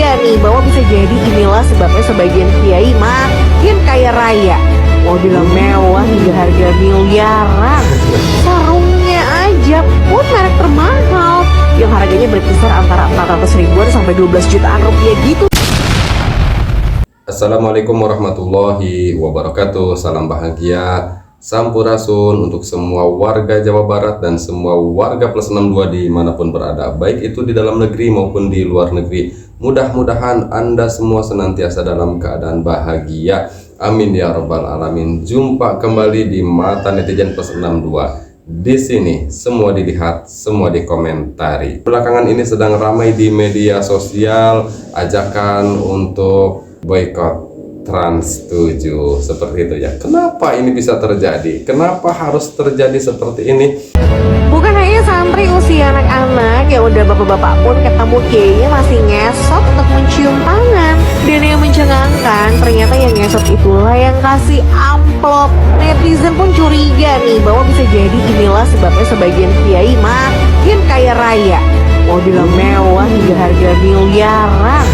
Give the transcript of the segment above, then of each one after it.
curiga nih bahwa bisa jadi inilah sebabnya sebagian kiai makin kaya raya. Mobil mewah hingga harga miliaran. Sarungnya aja pun merek termahal yang harganya berkisar antara 400 ribuan sampai 12 jutaan rupiah gitu. Assalamualaikum warahmatullahi wabarakatuh. Salam bahagia, sampurasun untuk semua warga Jawa Barat dan semua warga plus 62 dimanapun berada, baik itu di dalam negeri maupun di luar negeri. Mudah-mudahan Anda semua senantiasa dalam keadaan bahagia. Amin ya rabbal alamin. Jumpa kembali di Mata Netizen plus 62. Di sini semua dilihat, semua dikomentari. Belakangan ini sedang ramai di media sosial ajakan untuk boykot Trans 7 seperti itu ya. Kenapa ini bisa terjadi? Kenapa harus terjadi seperti ini? Bukan hanya santri usia anak-anak, ya udah bapak-bapak pun ketemu kiainya masih ngesot untuk mencium tangan. Dan yang mencengangkan, ternyata yang ngesot itulah yang kasih amplop. Netizen pun curiga nih bahwa bisa jadi inilah sebabnya sebagian kiai makin kaya raya. Mobil mewah hingga harga miliaran.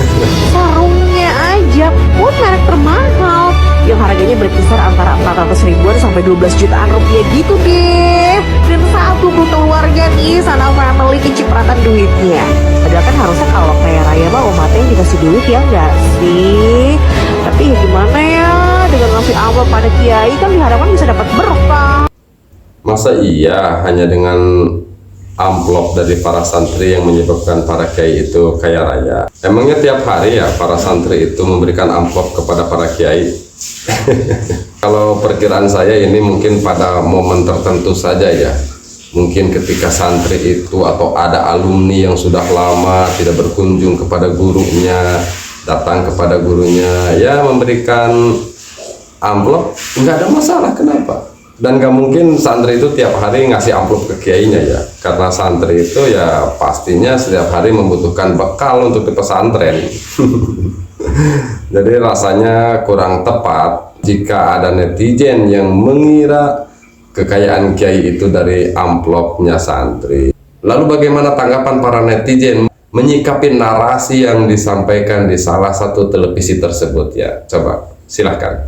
Sarungnya aja pun merek termahal yang harganya berkisar antara 400 ribuan sampai 12 jutaan rupiah gitu deh. Dan satu keluarga nih, sana family kecipratan duitnya. Padahal kan harusnya kalau kaya raya mah umatnya yang dikasih duit ya enggak sih? Tapi ya gimana ya, dengan ngasih amplop pada kiai kan diharapkan bisa dapat berkah. Masa iya hanya dengan amplop dari para santri yang menyebabkan para kiai itu kaya raya? Emangnya tiap hari ya para santri itu memberikan amplop kepada para kiai? Kalau perkiraan saya ini mungkin pada momen tertentu saja ya. Mungkin ketika santri itu atau ada alumni yang sudah lama tidak berkunjung kepada gurunya, datang kepada gurunya, ya memberikan amplop, nggak ada masalah. Kenapa? Dan gak mungkin santri itu tiap hari ngasih amplop ke kiainya ya, karena santri itu ya pastinya setiap hari membutuhkan bekal untuk di pesantren. Jadi rasanya kurang tepat jika ada netizen yang mengira kekayaan kiai itu dari amplopnya santri. Lalu bagaimana tanggapan para netizen menyikapi narasi yang disampaikan di salah satu televisi tersebut ya? Coba silahkan.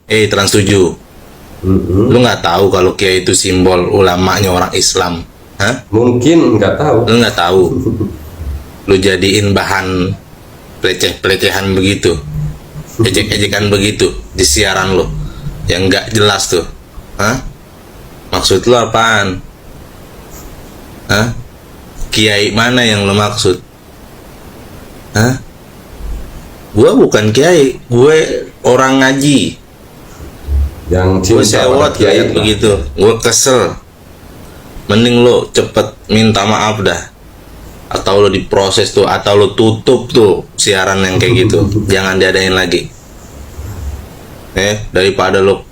Trans 7. Lu nggak tahu kalau kiai itu simbol ulamanya orang Islam? Hah? Mungkin nggak tahu. Lu nggak tahu. Lu jadiin bahan pelecehan begitu, ejek-ejekan begitu di siaran lu yang nggak jelas tuh. Hah? Maksud lu apaan? Hah? Kiai mana yang lu maksud? Hah? Gue bukan kiai, gue orang ngaji. Yang Gue sewot kayak begitu, gue kesel. Mending lo cepet minta maaf dah, atau lo diproses tuh, atau lo tutup tuh siaran yang kayak gitu. Jangan diadain lagi. Daripada lo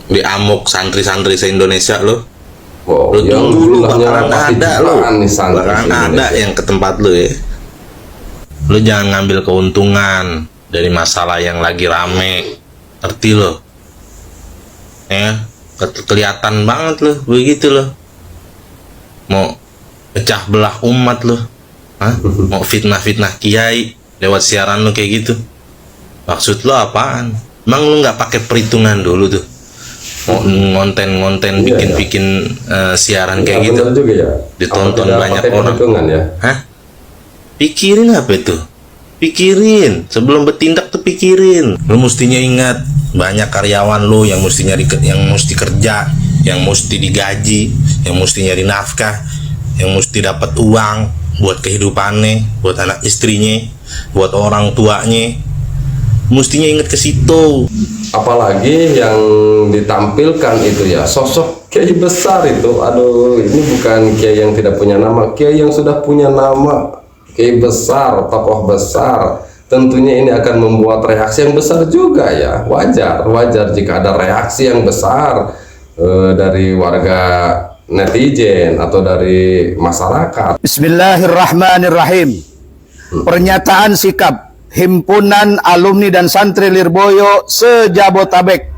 diamuk santri-santri se-Indonesia lo. Lo tunggu lo bakalan ada lo, bakalan ada yang ke tempat lo ya. Lo jangan ngambil keuntungan dari masalah yang lagi rame, ngerti lo? Kelihatan banget loh begitu loh, mau pecah belah umat loh. Mau fitnah kiai lewat siaran lo kayak gitu. Maksud lo apaan? Emang lo nggak pakai perhitungan dulu tuh mau ngonten bikin siaran kayak gitu juga ya? Ditonton banyak orang ya? Pikirin apa itu? Pikirin sebelum bertindak tuh, pikirin. Lo mestinya ingat banyak karyawan lo yang mesti kerja, yang mesti digaji, yang mesti nyari nafkah, yang mesti dapat uang buat kehidupannya, buat anak istrinya, buat orang tuanya. Mestinya ingat ke situ. Apalagi yang ditampilkan itu ya sosok kiai besar itu. Aduh, ini bukan kiai yang tidak punya nama, kiai yang sudah punya nama, kiai besar, tokoh besar. Tentunya ini akan membuat reaksi yang besar juga ya. Wajar jika ada reaksi yang besar dari warga netizen atau dari masyarakat. Bismillahirrahmanirrahim. Pernyataan sikap Himpunan Alumni dan Santri Lirboyo se-Jabotabek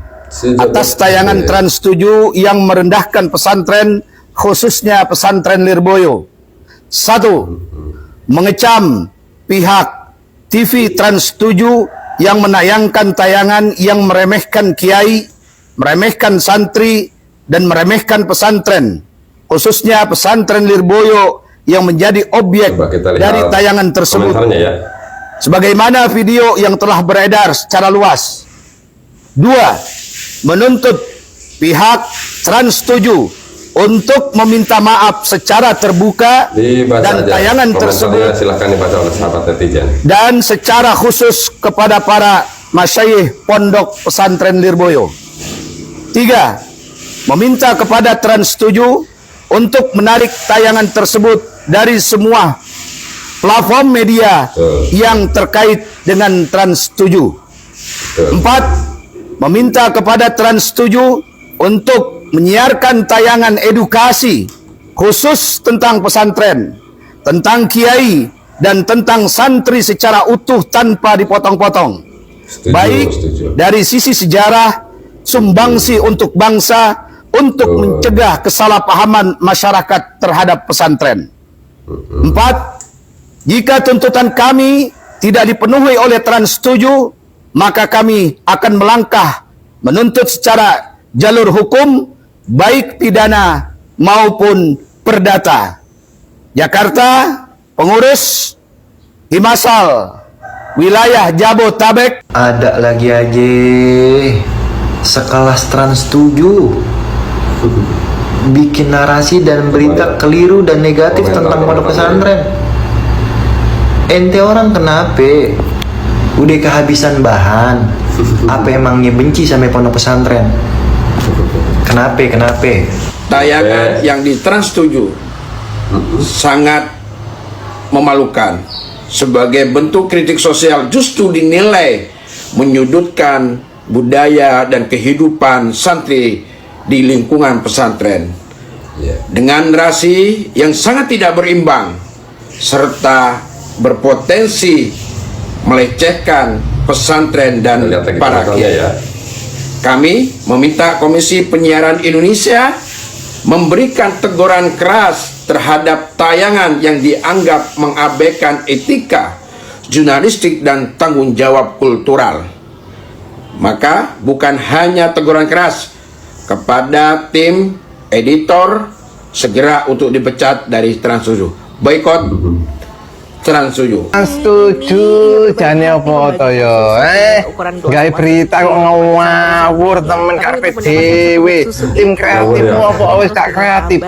atas tayangan Trans 7 yang merendahkan pesantren, khususnya pesantren Lirboyo. 1. Mengecam pihak TV Trans 7 yang menayangkan tayangan yang meremehkan kiai, meremehkan santri, dan meremehkan pesantren, khususnya pesantren Lirboyo yang menjadi objek Coba kita lihat dari tayangan tersebut. komentarnya ya. Sebagaimana video yang telah beredar secara luas. 2. Menuntut pihak Trans 7 untuk meminta maaf secara terbuka Dibaca dan aja tayangan komentarnya, tersebut, silahkan dibaca oleh sahabat netizen. dan secara khusus kepada para masyayikh pondok pesantren Lirboyo. 3. Meminta kepada Trans 7 untuk menarik tayangan tersebut dari semua platform media yang terkait dengan Trans 7. 4. Meminta kepada Trans 7 untuk menyiarkan tayangan edukasi khusus tentang pesantren, tentang kiai, dan tentang santri secara utuh tanpa dipotong-potong. Baik dari sisi sejarah, sumbangsi untuk bangsa, untuk mencegah kesalahpahaman masyarakat terhadap pesantren. 4. Jika tuntutan kami tidak dipenuhi oleh Trans 7, maka kami akan melangkah menuntut secara jalur hukum, baik pidana maupun perdata. Jakarta, pengurus Himasal wilayah Jabotabek. Ada lagi aja sekelas Trans 7 bikin narasi dan berita keliru dan negatif tentang pondok pesantren. Ente orang kenapa? Udah kehabisan bahan? Apa emangnya benci sama pondok pesantren? Kenapa? Tayangan yang di Trans 7 sangat memalukan. Sebagai bentuk kritik sosial justru dinilai menyudutkan budaya dan kehidupan santri di lingkungan pesantren. Dengan narasi yang sangat tidak berimbang serta berpotensi melecehkan pesantren dan Lihat lagi para komentarnya kiai. ya. Kami meminta Komisi Penyiaran Indonesia memberikan teguran keras terhadap tayangan yang dianggap mengabaikan etika, jurnalistik, dan tanggung jawab kultural. Maka bukan hanya teguran keras kepada tim editor, segera untuk dipecat dari Trans 7. Boykot Trans 7. Setuju jane apa to ya gawe berita kok ngawur temen karepe dhewe tim kreatifmu apa wis gak kreatif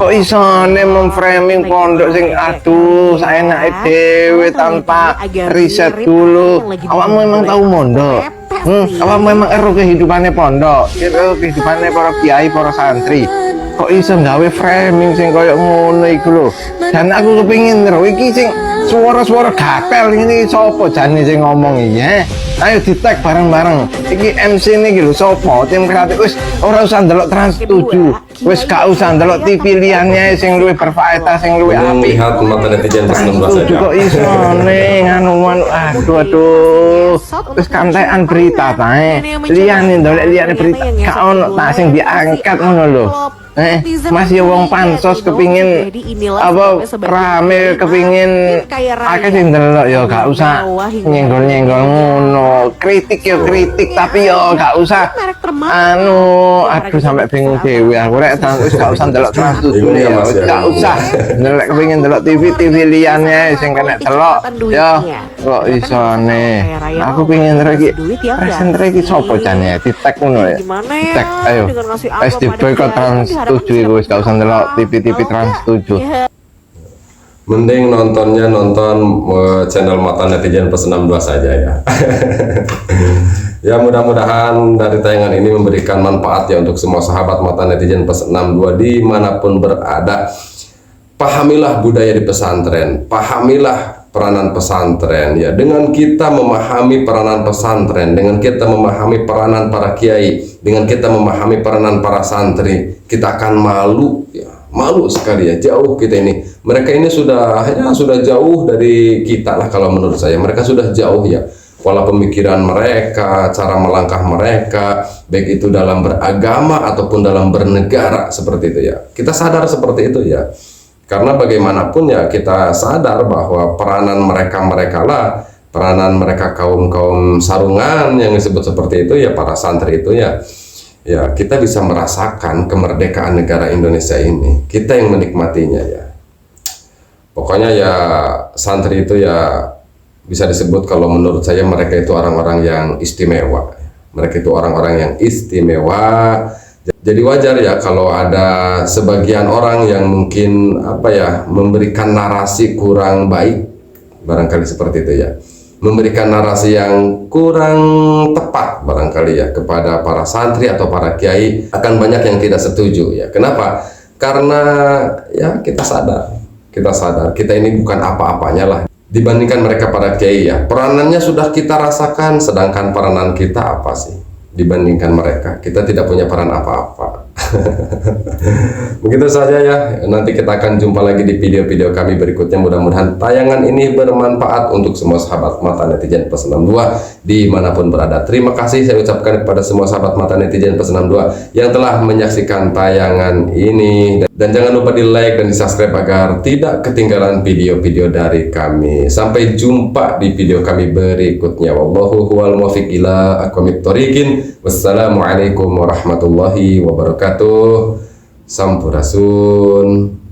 kok isone memframing pondok sing aduh saenake dhewe tanpa riset dulu. Awakmu memang tahu mondok? Awakmu memang ero kehidupannya pondok, ero kehidupannya para kiai, para santri. Kok iso gawe framing sing koyo ngono iku lho. Dan aku kepengin lho iki sing suara-suara gatel ini sapa jane sing ngomong iki ayo di tag bareng-bareng iki MC niki lho sapa tim kreatif wis ora usah ndelok Trans 7 wis gak usah ndelok TV liyane sing luwih berfaedah sing luwih apik. Lihat mata netizen plus 16 saja. Kok iso nganu aduh wis kantekan berita tae liyane ndolek liyane berita gak ono ta sing diangkat ngono lho. Masih wong pansos kepingin apa rame kepingin akeh sing ndelok ya gak usah nyenggol-nyenggol ngono. Kritik ya kritik tapi ya gak usah aduh sampai bingung dhewe aku rek wis gak usah ndelok Trans 7 ya gak usah ndelok kepingin ndelok TV liyane sing kena delok ya kok isone aku pengin iki presenter iki sapa jane di tag ngono ya tag ayo wis di boykot Trans 7 iku wis gak usah ndelok TV Trans 7. Mending nonton channel Mata Netizen plus 62 saja ya. Ya mudah-mudahan dari tayangan ini memberikan manfaat ya untuk semua sahabat Mata Netizen plus 62 dimanapun berada. Pahamilah budaya di pesantren, pahamilah peranan pesantren ya. Dengan kita memahami peranan pesantren, dengan kita memahami peranan para kiai, dengan kita memahami peranan para santri, kita akan malu ya. Malu sekali ya, jauh kita ini. Mereka ini sudah jauh dari kita lah kalau menurut saya. Mereka sudah jauh ya. Pola pemikiran mereka, cara melangkah mereka, baik itu dalam beragama ataupun dalam bernegara seperti itu ya. Kita sadar seperti itu ya. Karena bagaimanapun ya kita sadar bahwa peranan mereka lah, peranan mereka kaum sarungan yang disebut seperti itu ya, para santri itu ya kita bisa merasakan kemerdekaan negara Indonesia ini, kita yang menikmatinya ya. Pokoknya ya santri itu ya bisa disebut, kalau menurut saya mereka itu orang-orang yang istimewa. Mereka itu orang-orang yang istimewa. Jadi wajar ya kalau ada sebagian orang yang mungkin memberikan narasi kurang baik, barangkali seperti itu ya. Memberikan narasi yang kurang tepat barangkali ya kepada para santri atau para kiai, akan banyak yang tidak setuju ya. Kenapa? Karena ya kita sadar kita ini bukan apa-apanya lah dibandingkan mereka para kiai ya. Peranannya sudah kita rasakan, sedangkan peranan kita apa sih dibandingkan mereka? Kita tidak punya peran apa-apa. Begitu saja ya, nanti kita akan jumpa lagi di video-video kami berikutnya. Mudah-mudahan tayangan ini bermanfaat untuk semua sahabat mata netizen plus 62 dimanapun berada. Terima kasih saya ucapkan kepada semua sahabat mata netizen plus 62 yang telah menyaksikan tayangan ini, dan jangan lupa di like dan di subscribe agar tidak ketinggalan video-video dari kami. Sampai jumpa di video kami berikutnya. Wallahu huwal muwaffiq ila aqwamit thoriqin. Wassalamualaikum warahmatullahi wabarakatuh. Sampurasun.